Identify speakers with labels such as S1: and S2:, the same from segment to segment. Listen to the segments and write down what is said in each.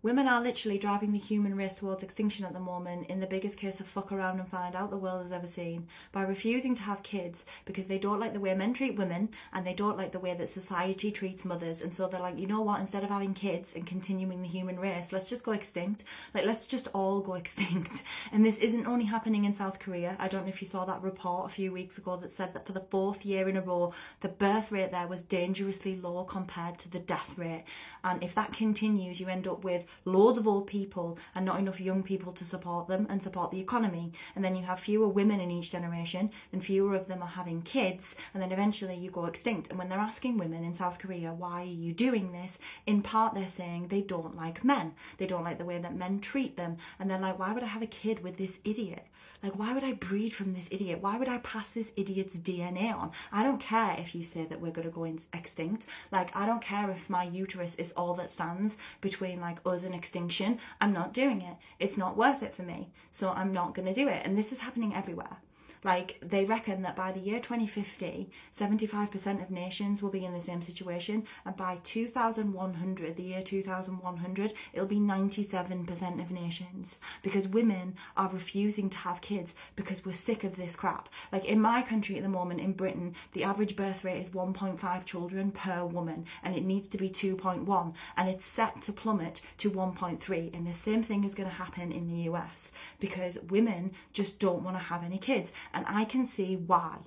S1: Women are literally driving the human race towards extinction at the moment in the biggest case of fuck around and find out the world has ever seen, by refusing to have kids because they don't like the way men treat women and they don't like the way that society treats mothers. And so they're like, you know what, instead of having kids and continuing the human race, let's just go extinct. Like, let's just all go extinct. And this isn't only happening in South Korea. I don't know if you saw that report a few weeks ago that said that for the 4th year in a row, the birth rate there was dangerously low compared to the death rate. And if that continues, you end up with loads of old people and not enough young people to support them and support the economy. And then you have fewer women in each generation and fewer of them are having kids, and then eventually you go extinct. And when they're asking women in South Korea, why are you doing this? In part they're saying they don't like men. They don't like the way that men treat them. And they're like, why would I have a kid with this idiot? Like, why would I breed from this idiot? Why would I pass this idiot's DNA on? I don't care if you say that we're going to go extinct. Like, I don't care if my uterus is all that stands between, like, us and extinction. I'm not doing it. It's not worth it for me. So I'm not going to do it. And this is happening everywhere. Like, they reckon that by the year 2050, 75% of nations will be in the same situation. And by 2100, the year 2100, it'll be 97% of nations. Because women are refusing to have kids because we're sick of this crap. Like, in my country at the moment, in Britain, the average birth rate is 1.5 children per woman. And it needs to be 2.1. And it's set to plummet to 1.3. And the same thing is going to happen in the US. Because women just don't want to have any kids. And I can see why.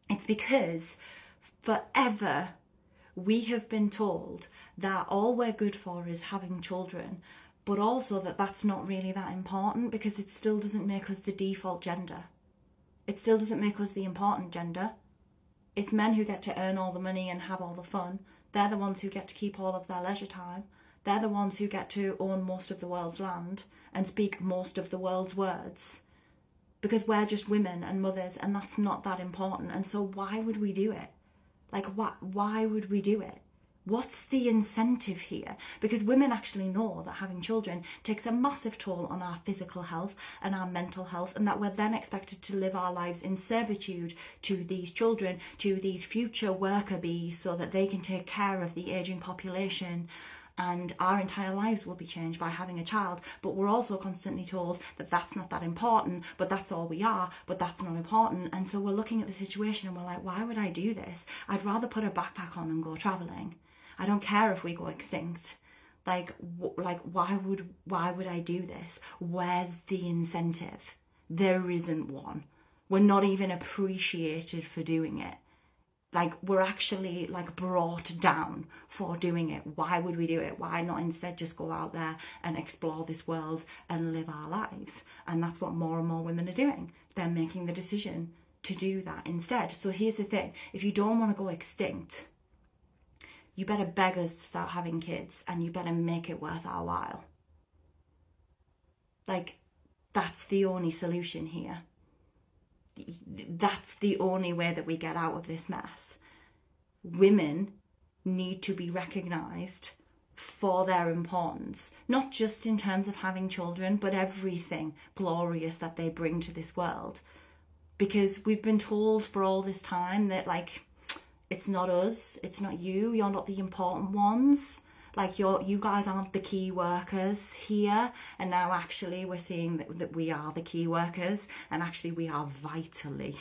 S1: It's because forever we have been told that all we're good for is having children, but also that that's not really that important because it still doesn't make us the default gender. It still doesn't make us the important gender. It's men who get to earn all the money and have all the fun. They're the ones who get to keep all of their leisure time. They're the ones who get to own most of the world's land and speak most of the world's words. Because we're just women and mothers, and that's not that important. And so why would we do it? Like, why would we do it? What's the incentive here? Because women actually know that having children takes a massive toll on our physical health and our mental health, and that we're then expected to live our lives in servitude to these children, to these future worker bees, so that they can take care of the ageing population. And our entire lives will be changed by having a child. But we're also constantly told that that's not that important, but that's all we are, but that's not important. And so we're looking at the situation and we're like, why would I do this? I'd rather put a backpack on and go travelling. I don't care if we go extinct. Like why would I do this? Where's the incentive? There isn't one. We're not even appreciated for doing it. Like, we're actually, like, brought down for doing it. Why would we do it? Why not instead just go out there and explore this world and live our lives? And that's what more and more women are doing. They're making the decision to do that instead. So here's the thing. If you don't want to go extinct, you better beg us to start having kids, and you better make it worth our while. Like, that's the only solution here. That's the only way that we get out of this mess. Women need to be recognised for their importance, not just in terms of having children, but everything glorious that they bring to this world. Because we've been told for all this time that, like, it's not us, it's not you, you're not the important ones. Like, you guys aren't the key workers here. And now actually we're seeing that we are the key workers, and actually we are vitally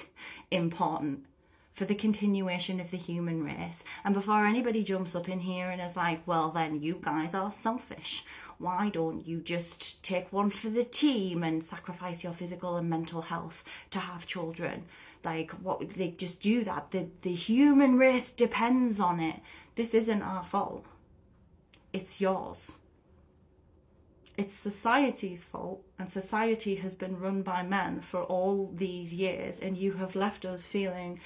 S1: important for the continuation of the human race. And before anybody jumps up in here and is like, well, then you guys are selfish. Why don't you just take one for the team and sacrifice your physical and mental health to have children? Like, what would they just do that? The human race depends on it. This isn't our fault. It's yours. It's society's fault, and society has been run by men for all these years, and you have left us feeling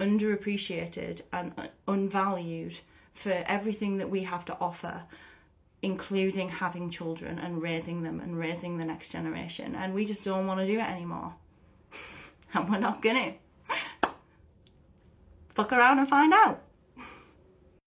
S1: underappreciated and unvalued for everything that we have to offer, including having children and raising them and raising the next generation. And we just don't want to do it anymore. And we're not gonna. Fuck around and find out.